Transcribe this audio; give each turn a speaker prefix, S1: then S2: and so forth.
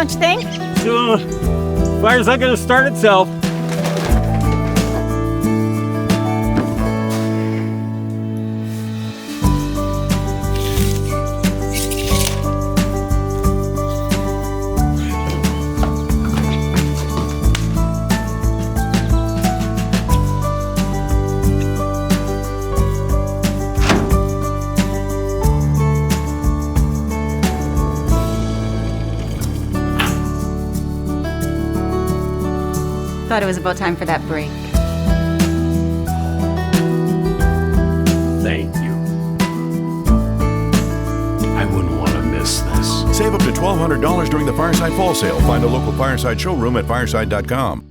S1: don't you think?
S2: Fire's not gonna start itself.
S1: Thought it was about time for that break.
S3: Thank you. I wouldn't want to miss this.
S4: Save up to $1,200 during the Fireside Fall Sale. Find a local Fireside showroom at fireside.com.